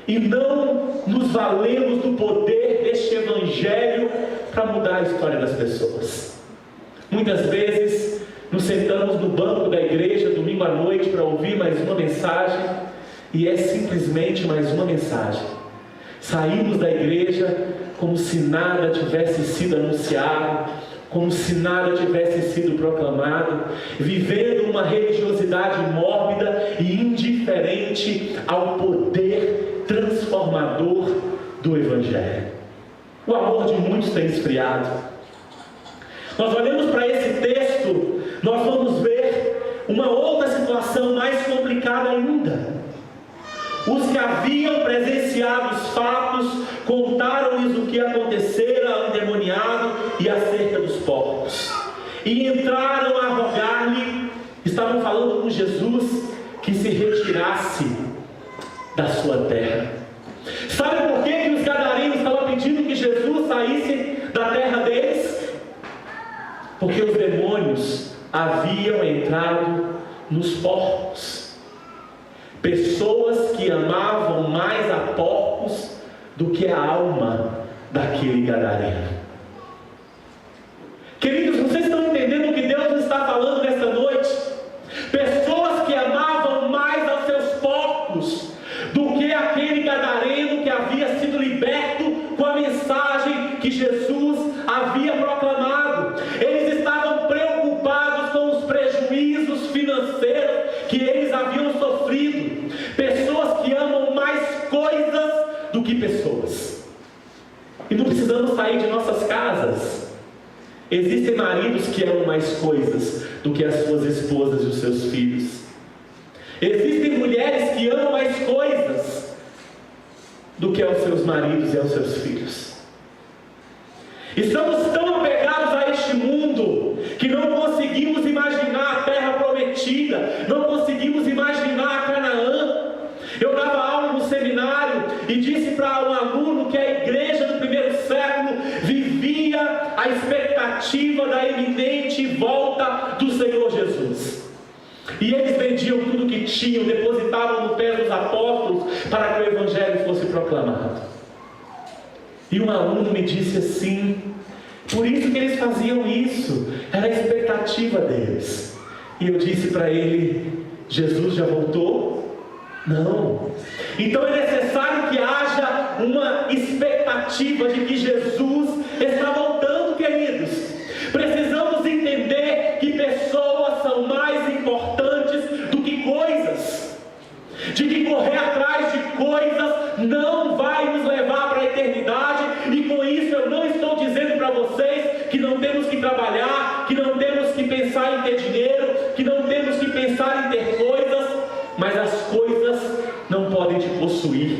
E não nos valemos do poder deste Evangelho para mudar a história das pessoas. Muitas vezes nos sentamos no banco da igreja domingo à noite para ouvir mais uma mensagem, e é simplesmente mais uma mensagem. Saímos da igreja como se nada tivesse sido anunciado, como se nada tivesse sido proclamado, vivendo uma religiosidade mórbida e indiferente ao poder transformador do Evangelho. O amor de muitos tem esfriado. Nós olhamos para esse texto, nós vamos ver uma outra situação mais complicada aplicada ainda. Os que haviam presenciado os fatos contaram-lhes o que acontecera ao endemoniado e acerca dos porcos. E entraram a rogar-lhe, estavam falando com Jesus, que se retirasse da sua terra. Sabe por que os gadarenos estavam pedindo que Jesus saísse da terra deles? Porque os demônios haviam entrado nos porcos. Pessoas que amavam mais a porcos do que a alma daquele gadareno. Queridos, vocês estão entendendo o que Deus está falando nesta noite? Pessoas que amavam mais aos seus porcos do que aquele gadareno que havia sido liberto com a mensagem que Jesus havia proclamado. Eles estavam preocupados com os prejuízos financeiros que eles haviam sofrido. Pessoas que amam mais coisas do que pessoas. E não precisamos sair de nossas casas. Existem maridos que amam mais coisas do que as suas esposas e os seus filhos. Existem mulheres que amam mais coisas do que aos seus maridos e aos seus filhos. Estamos tão apegados a este mundo que não conseguimos imaginar a terra prometida, não conseguimos imaginar Canaã. Eu dava aula no seminário e disse para um aluno que a igreja do primeiro século vivia a expectativa da iminente volta do Senhor Jesus. E eles vendiam tudo que tinham, depositavam no pé dos apóstolos para que o evangelho fosse proclamado. E um aluno me disse assim: por isso que eles faziam isso, era a expectativa deles. E eu disse para ele: Jesus já voltou? Não. Então é necessário que haja uma expectativa de que Jesus está voltando, queridos. Precisamos entender que pessoas são mais importantes do que coisas. De que correr atrás de coisas não vai nos levar para a eternidade. E com isso eu não estou dizendo para vocês que não temos que trabalhar, que não temos que pensar em ter dinheiro, que não temos que pensar em ter coisas. Mas as coisas não podem te possuir.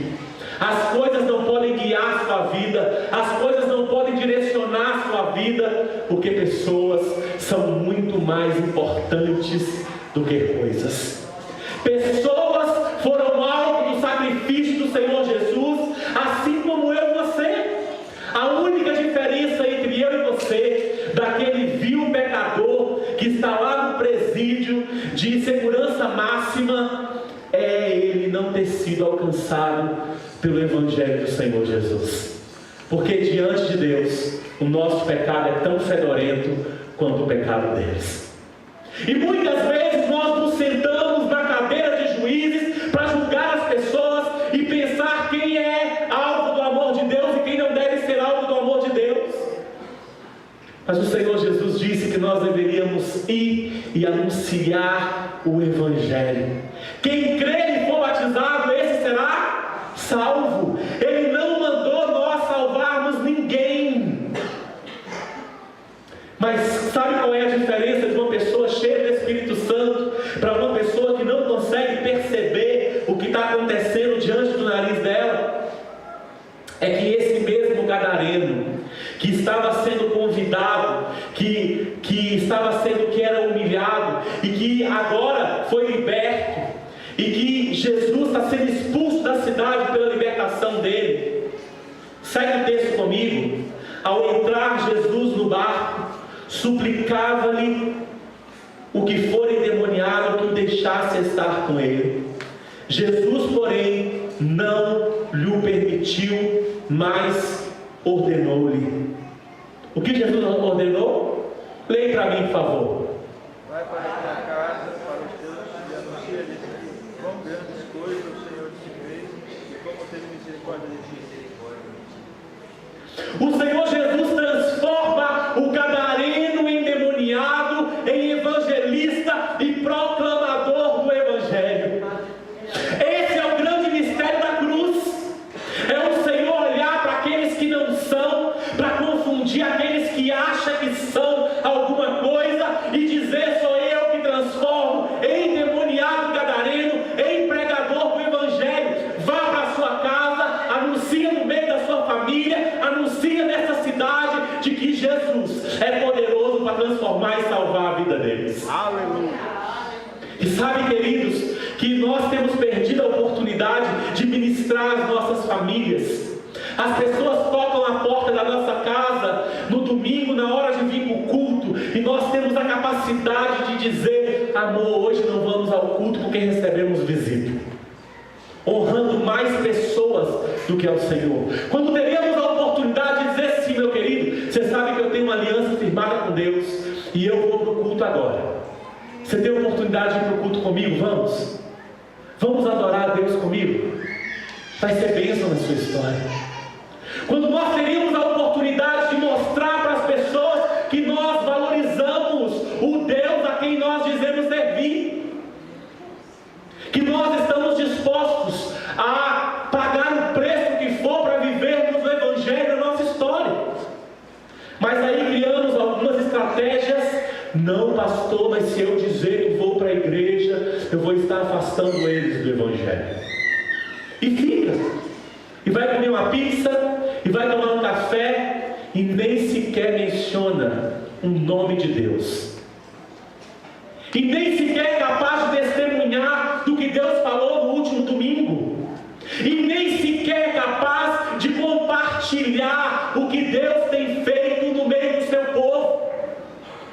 As coisas não podem guiar a sua vida. As coisas não podem direcionar a sua vida. Porque pessoas são muito mais importantes do que coisas. Pessoas foram alvo do sacrifício do Senhor Jesus, assim como eu e você. A única diferença entre eu e você, daquele vil pecador que está lá no presídio de segurança máxima, é ele não ter sido alcançado pelo Evangelho do Senhor Jesus. Porque diante de Deus, o nosso pecado é tão fedorento quanto o pecado deles. E muitas vezes nós nos sentamos na cadeira de juízes para julgar as pessoas e pensar quem é alvo do amor de Deus e quem não deve ser alvo do amor de Deus. Mas o Senhor Jesus disse que nós deveríamos ir e anunciar o Evangelho. Quem crer e for batizado, esse será salvo. Ele não mandou nós salvarmos ninguém. Mas sabe qual é a diferença de uma pessoa cheia do Espírito Santo para uma pessoa que não consegue perceber o que está acontecendo diante do nariz dela? É que esse mesmo gadareno que estava sendo convidado, que era humilhado e que agora foi liberto, e que Jesus está sendo expulso da cidade pela libertação dele. Segue o texto comigo. Ao entrar Jesus no barco, suplicava-lhe o que for endemoniado que o deixasse estar com ele. Jesus, porém, não lhe permitiu, mas ordenou-lhe. O que Jesus ordenou? Leia para mim, por favor. Vai para a tua casa, para os teus e anuncia-lhes quão grandes coisas o Senhor te fez e como teve misericórdia de ti. O Senhor Jesus transforma o gadareno endemoniado em evangelista e proclamador do Evangelho. Esse é o grande mistério da cruz. É o Senhor olhar para aqueles que não são, para confundir aqueles que acham que são alguma coisa e dizer: sou eu que transformo endemoniado gadareno Deus. Aleluia. E sabe, queridos, que nós temos perdido a oportunidade de ministrar as nossas famílias. As pessoas tocam a porta da nossa casa no domingo, na hora de vir para o culto, e nós temos a capacidade de dizer: amor, hoje não vamos ao culto porque recebemos visita. Honrando mais pessoas do que ao Senhor. Quando teríamos a oportunidade de dizer: sim, meu querido, você sabe que eu tenho uma aliança firmada com Deus e eu vou para o culto agora. Você tem a oportunidade de ir para o culto comigo? Vamos? Vamos adorar a Deus comigo? Vai ser bênção na sua história. Quando nós teríamos a oportunidade de mostrar para as pessoas que nós valorizamos o Deus a quem nós dizemos servir, que nós estamos dispostos a pagar o preço que for para vivermos o Evangelho na nossa história. Mas aí criamos algumas estratégias. Não, pastor, mas se eu dizer que vou para a igreja, eu vou estar afastando eles do Evangelho. E fica. E vai comer uma pizza, e vai tomar um café, e nem sequer menciona o nome de Deus. E nem sequer é capaz de testemunhar do que Deus falou no último domingo. E nem sequer é capaz de compartilhar o que Deus tem feito no meio do seu povo.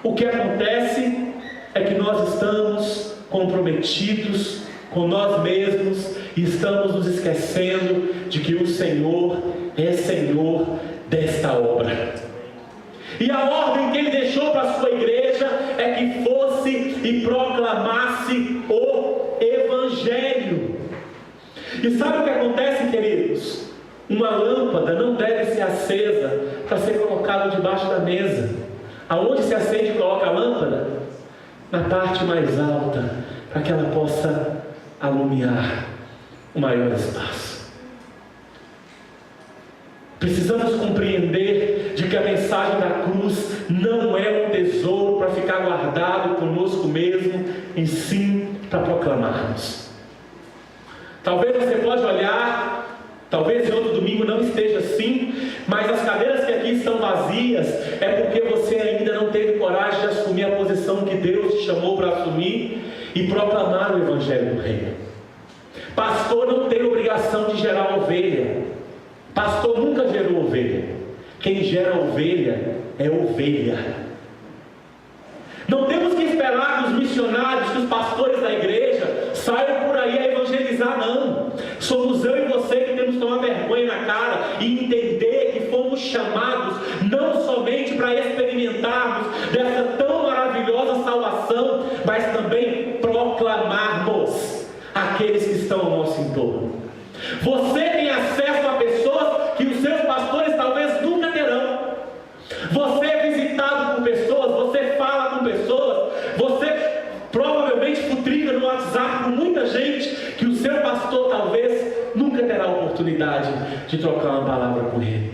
O que acontece é que nós estamos comprometidos com nós mesmos e estamos nos esquecendo de que o Senhor é Senhor desta obra. E a ordem que Ele deixou para a sua igreja é que fosse e proclamasse o Evangelho. E sabe o que acontece, queridos? Uma lâmpada não deve ser acesa para ser colocada debaixo da mesa. Aonde se acende e coloca a lâmpada? Na parte mais alta, para que ela possa alumiar o maior espaço. Precisamos compreender de que a mensagem da cruz não é um tesouro para ficar guardado conosco mesmo, e sim para proclamarmos. Talvez você pode olhar, talvez em outro domingo não esteja assim, mas as cadeiras que aqui estão vazias é porque você ainda não teve coragem de assumir a posição que Deus te chamou para assumir e proclamar o Evangelho do Reino. Pastor não tem obrigação de gerar ovelha. Pastor nunca gerou ovelha. Quem gera ovelha é ovelha. Não temos que esperar que os missionários, que os pastores da igreja saiam por aí a evangelizar, não. Somos eu e você que temos que tomar vergonha na cara e entender que fomos chamados não somente para experimentarmos dessa tão maravilhosa salvação, mas também proclamarmos àqueles que estão ao nosso entorno. Você tem acesso a pessoas que os seus pastores talvez nunca terão. Você é visitado por pessoas, você fala com pessoas, você provavelmente futrica no WhatsApp com muita gente que o seu pastor talvez nunca terá a oportunidade de trocar uma palavra com ele.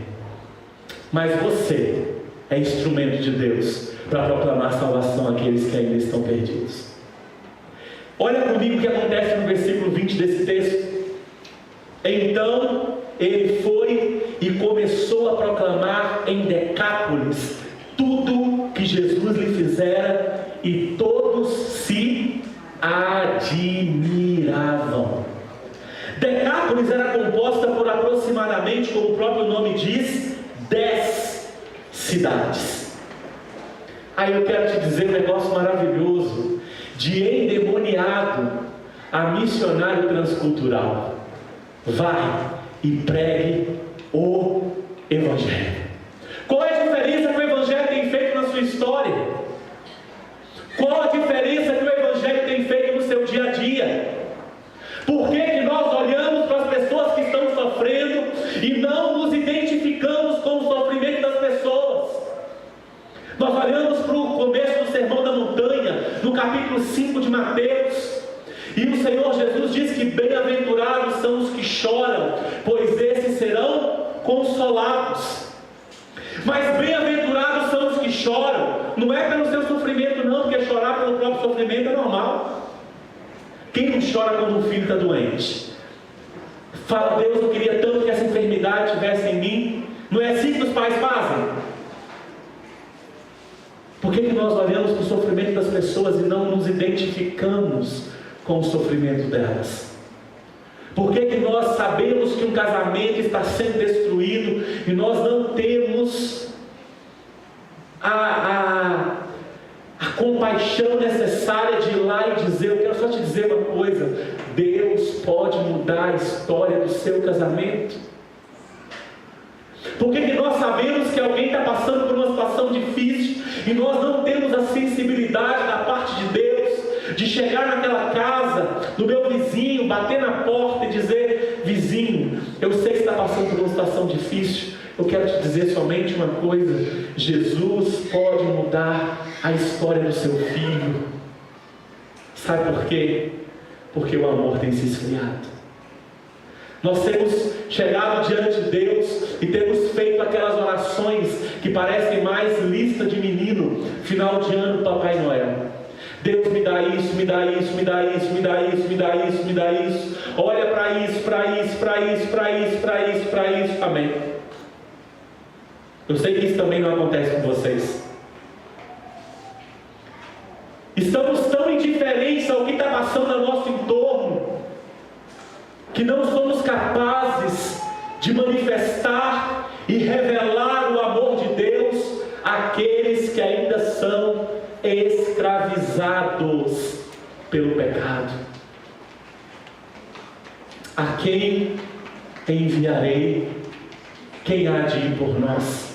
Mas você é instrumento de Deus para proclamar salvação àqueles que ainda estão perdidos. Olha comigo o que acontece no versículo 20 desse texto. Então ele foi e começou a proclamar em Decápolis tudo que Jesus lhe fizera, e todos se admiravam. Decápolis era composta por aproximadamente, como o próprio nome diz, 10 cidades. Aí eu quero te dizer um negócio maravilhoso, de endemoniado a missionário transcultural. Vai e pregue o Evangelho. Qual é a diferença que o Evangelho tem feito na sua história? Qual a diferença que o Evangelho tem feito no seu dia a dia? Por que que nós olhamos para as pessoas que estão sofrendo e não nos identificamos com o sofrimento das pessoas? Nós olhamos para o começo do Sermão da Montanha, no capítulo 5 de Mateus, e o Senhor Jesus diz que bem-aventurados são os que choram, pois esses serão consolados. Mas bem-aventurados são os que choram, não é pelo seu sofrimento não, porque chorar pelo próprio sofrimento é normal. Quem não chora quando um filho está doente? Fala: Deus, eu queria tanto que essa enfermidade estivesse em mim. Não é assim que os pais fazem? Porque Por que nós olhamos para o sofrimento das pessoas e não nos identificamos com o sofrimento delas? Por que nós sabemos que um casamento está sendo destruído e nós não temos a compaixão necessária de ir lá e dizer: eu quero só te dizer uma coisa, Deus pode mudar a história do seu casamento? Por que nós sabemos que alguém está passando por uma situação difícil e nós não temos a sensibilidade da parte de Deus de chegar naquela casa do meu vizinho, bater na porta e dizer: vizinho, eu sei que está passando por uma situação difícil, eu quero te dizer somente uma coisa: Jesus pode mudar a história do seu filho. Sabe por quê? Porque o amor tem se esfriado. Nós temos chegado diante de Deus e temos feito aquelas orações que parecem mais lista de menino, final de ano, Papai Noel. Deus, me dá isso, me dá isso, me dá isso, me dá isso, me dá isso, me dá isso. Olha para isso, para isso, para isso, para isso, para isso, para isso. Amém. Eu sei que isso também não acontece com vocês. Estamos tão indiferentes ao que está passando ao nosso entorno, que não somos capazes de manifestar e revelar o amor de Deus àqueles que ainda são escravizados pelo pecado. A quem enviarei? Quem há de ir por nós?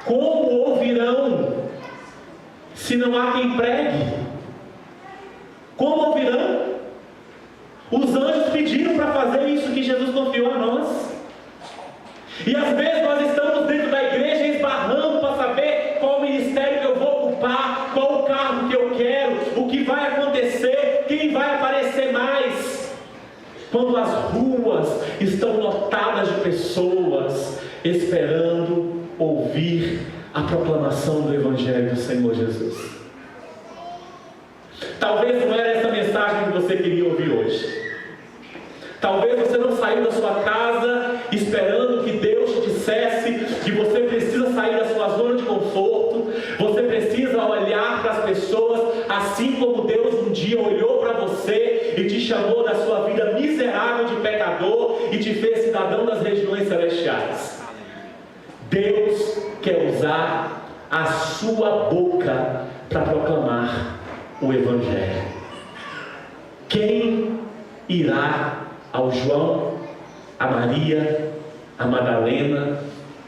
Como ouvirão se não há quem pregue? Como ouvirão? Os anjos pediram para fazer isso que Jesus confiou a nós. E às vezes nós estamos dentro da igreja esbarrando para saber qual ministério que eu vou ocupar, qual o cargo que eu quero, o que vai acontecer, quem vai aparecer mais. Quando as ruas estão lotadas de pessoas esperando ouvir a proclamação do Evangelho do Senhor Jesus. Talvez não era essa mensagem que você queria ouvir hoje. Talvez você não saiu da sua casa esperando que Deus te dissesse que você precisa sair da sua zona de conforto, você precisa olhar para as pessoas assim como Deus um dia olhou para você e te chamou da sua vida miserável de pecador e te fez cidadão das regiões celestiais. Deus quer usar a sua boca para proclamar o Evangelho. Quem irá ao João, a Maria, a Madalena,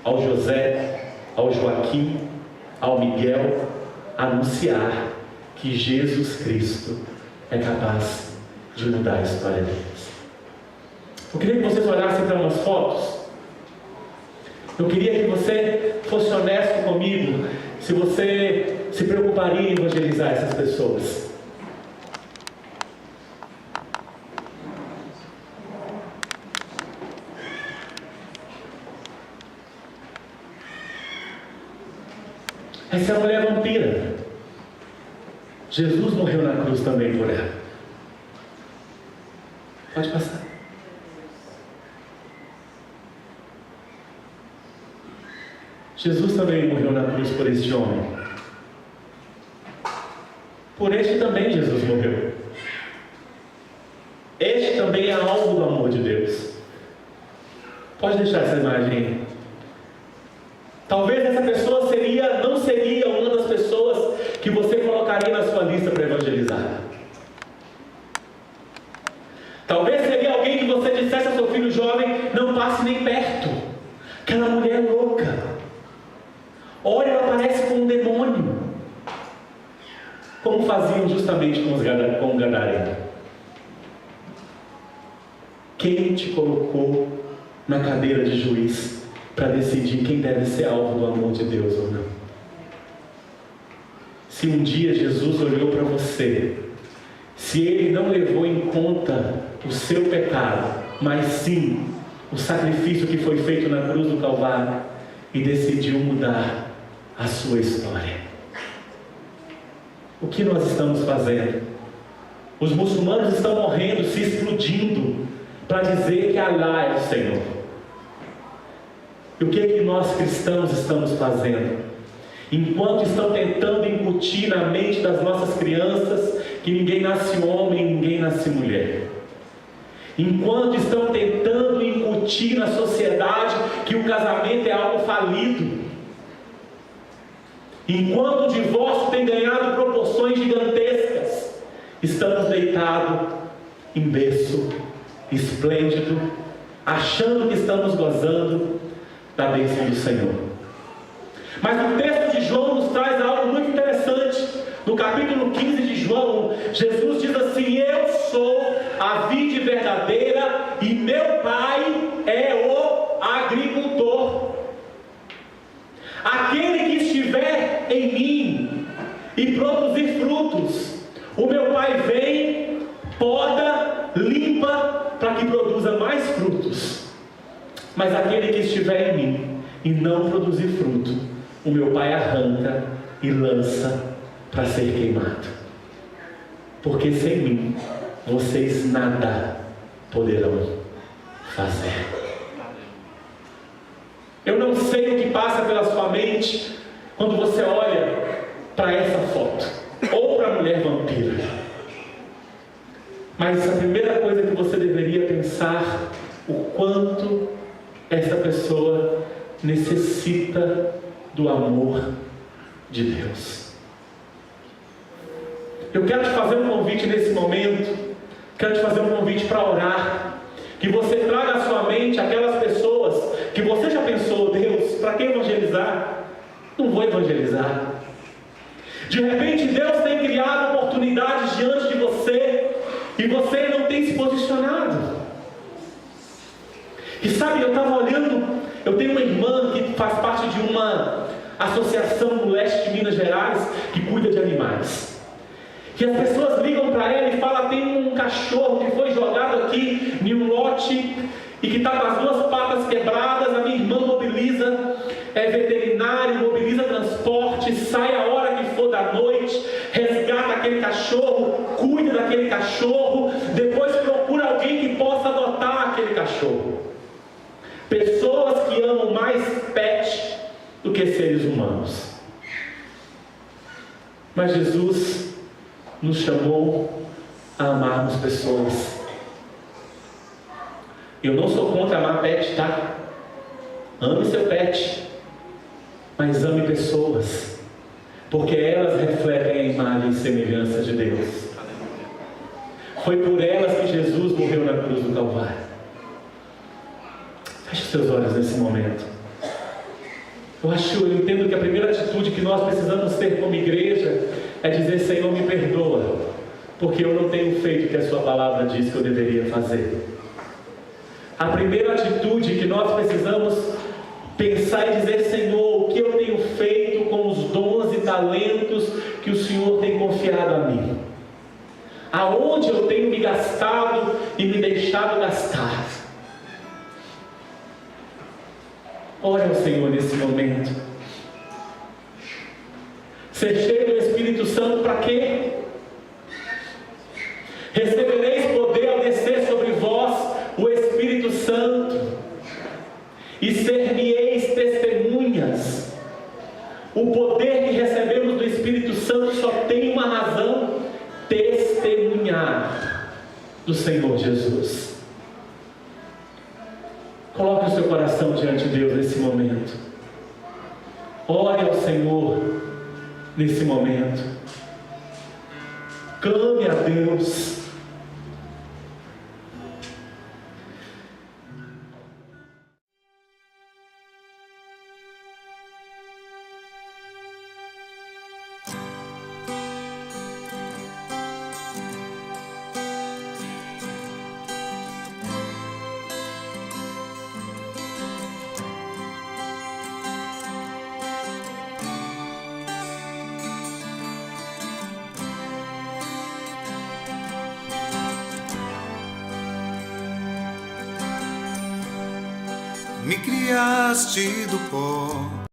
ao José, ao Joaquim, ao Miguel, anunciar que Jesus Cristo é capaz de mudar a história deles? Eu queria que vocês olhassem para umas fotos. Eu queria que você fosse honesto comigo, se você se preocuparia em evangelizar essas pessoas. Essa é a mulher vampira. Jesus morreu na cruz também por ela. Pode passar. Jesus também morreu na cruz por este homem. Por este também Jesus morreu. Este também é alvo do amor de Deus. Pode deixar essa imagem aí. Talvez essa pessoa não seria uma das pessoas que você colocaria na sua lista para evangelizar. Talvez seria alguém que você dissesse ao seu filho jovem: não passe nem perto. Aquela mulher é louca. Olha, ela parece com um demônio. Como faziam justamente com o gadareno. Quem te colocou na cadeira de juiz para decidir quem deve ser alvo do amor de Deus ou não? Se um dia Jesus olhou para você, se Ele não levou em conta o seu pecado, mas sim o sacrifício que foi feito na cruz do Calvário, e decidiu mudar a sua história, o que nós estamos fazendo? Os muçulmanos estão morrendo, se explodindo, para dizer que Allah é o Senhor. E o que nós cristãos estamos fazendo? enquanto estão tentando incutir na mente das nossas crianças que ninguém nasce homem, ninguém nasce mulher, enquanto estão tentando incutir na sociedade que o casamento é algo falido, enquanto o divórcio tem ganhado proporções gigantescas, estamos deitados em berço esplêndido, achando que estamos gozando da bênção do Senhor. Mas o texto de João nos traz algo muito interessante. No capítulo 15 de João, Jesus diz assim: eu sou a vide verdadeira e meu Pai é o agricultor. Aquele que estiver em mim e produzir frutos, o meu Pai vem, poda, limpa, para que produza mais frutos. Mas aquele que estiver em mim e não produzir fruto, o meu Pai arranca e lança para ser queimado. Porque sem mim vocês nada poderão fazer. Eu não sei o que passa pela sua mente quando você olha para essa foto, ou para a mulher vampira. Mas a primeira coisa que você deveria pensar, o quanto essa pessoa necessita do amor de Deus. Eu quero te fazer um convite nesse momento, quero te fazer um convite para orar, que você traga à sua mente aquelas pessoas que você já pensou: Deus, para que evangelizar? Não vou evangelizar. De repente Deus tem criado oportunidades diante de você e você não tem se posicionado. E sabe, eu estava olhando, eu tenho uma irmã que faz parte de uma associação no leste de Minas Gerais que cuida de animais. E as pessoas ligam para ela e falam: tem um cachorro que foi jogado aqui em um lote e que está com as duas patas quebradas. A minha irmã mobiliza veterinário, mobiliza transporte, sai a hora que for da noite, resgata aquele cachorro, cuida daquele cachorro, depois procura alguém que possa adotar aquele cachorro. Pessoas que amam mais pet do que seres humanos. Mas Jesus nos chamou a amarmos pessoas. Eu não sou contra amar pet, tá? Ame seu pet, mas ame pessoas, porque elas refletem a imagem e semelhança de Deus. Foi por elas que Jesus morreu na cruz do Calvário. Feche os seus olhos nesse momento. Eu entendo que a primeira atitude que nós precisamos ter como igreja é dizer: Senhor, me perdoa, porque eu não tenho feito o que a sua palavra diz que eu deveria fazer. A primeira atitude que nós precisamos pensar e dizer: Senhor, o que eu tenho feito com os dons e talentos que o Senhor tem confiado a mim? Aonde eu tenho me gastado e me deixado gastar? Ore ao Senhor nesse momento. Ser cheio do Espírito Santo para quê? Recebereis poder ao descer sobre vós o Espírito Santo, e ser-me-eis testemunhas. O poder que recebemos do Espírito Santo só tem uma razão: testemunhar do Senhor Jesus. Coloque o seu coração diante de Deus nesse momento. Ore ao Senhor nesse momento. Clame a Deus. Me criaste do pó